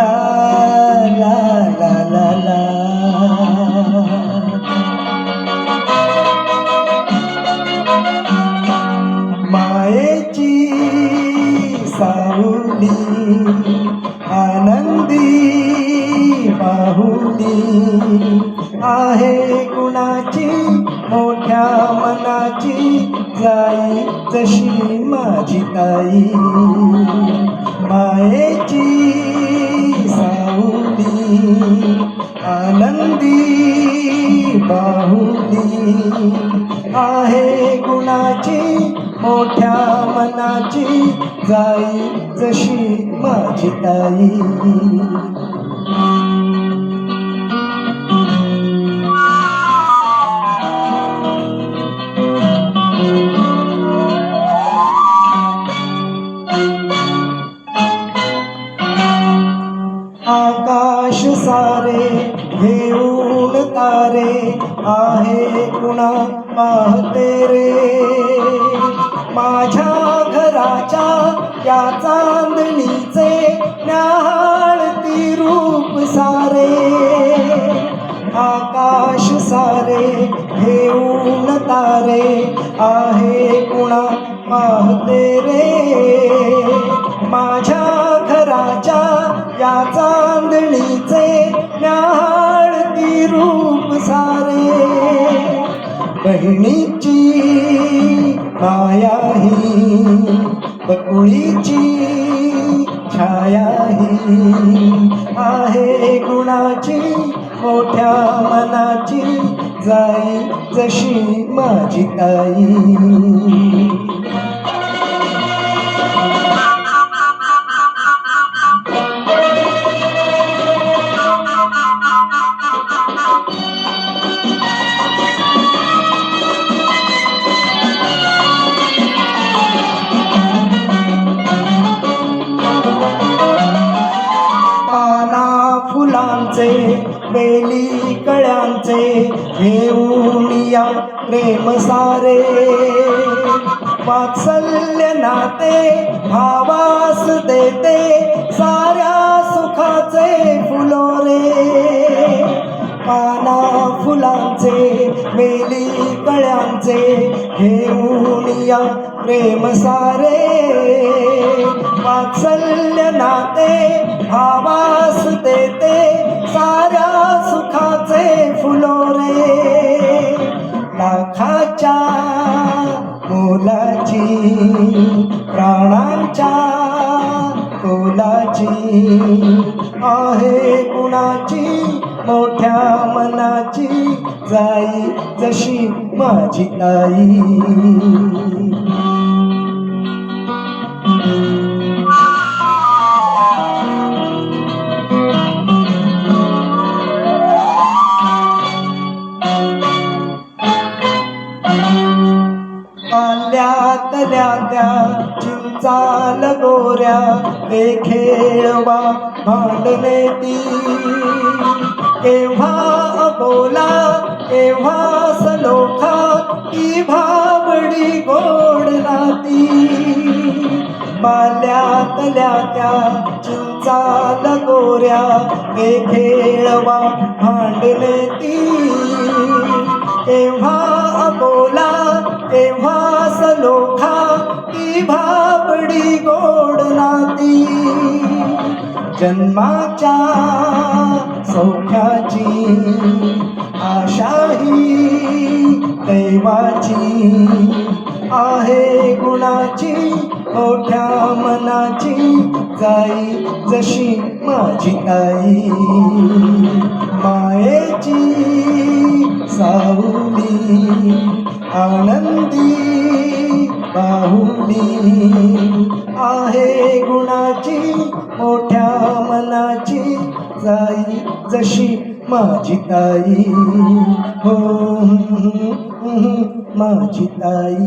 ला ला ला ला ला. मायेची सावली आनंदी बाहुली आहे कुणाची मोठ्या मनाची जाई जशी माझी ताई. मायेची सावली आनंदी बाहुली आहे गुणाची मोठ्या मनाची जाई जशी माझी ताई. आकाश सारे घेऊन तारे आहे कुणा पाहते रे. माझ्या घराच्या या चांदणीचे न्याहाळती रूप सारे. आकाश सारे घेऊन तारे आहे कुणा पाहते रे. माझ्या घराच्या या चांदणीचे न्याहाळती रूप सारे. बहिणीची मायाही बकुळीची छायाही आहे गुणाची मोठ्या मनाची जाई जशी माझी ताई. फुलांचे बेली कळ्यांचे घेऊन या प्रेम सारे. वात्सल्य नाते भावास देते साऱ्या सुखाचे फुलोरे. पाना फुलांचे बेली कळ्यांचे घेऊन या प्रेम सारे. वात्सल्य नाते भावास देते साऱ्या सुखाचे फुलोरे. लाखाच्या मोलाची प्राणांच्या तोलाची आहे गुणाची मोठ्या मनाची जाई जशी माझी ताई. आल्यातल्या त्या चिंचाल गोऱ्या ते खेळवा भांडणे ती. केव्हा बोला केव्हा सलोखा ती भाबडी गोड नाती. बाल्यातल्या त्या चिंचाल गोऱ्या ते खेळवा भांडणे ती. केव्हा बोला केव्हा सलोखा ती भाबडी गोड नाती. जन्माच्या सौख्याची आशाही दैवाची आहे गुणाची मोठ्या मनाची जाई जशी माझी ताई. मायेची सावली आनंदी बाहुली आहे गुणाची मोठ्या मनाची जाई जशी माझी ताई. हो माझी ताई.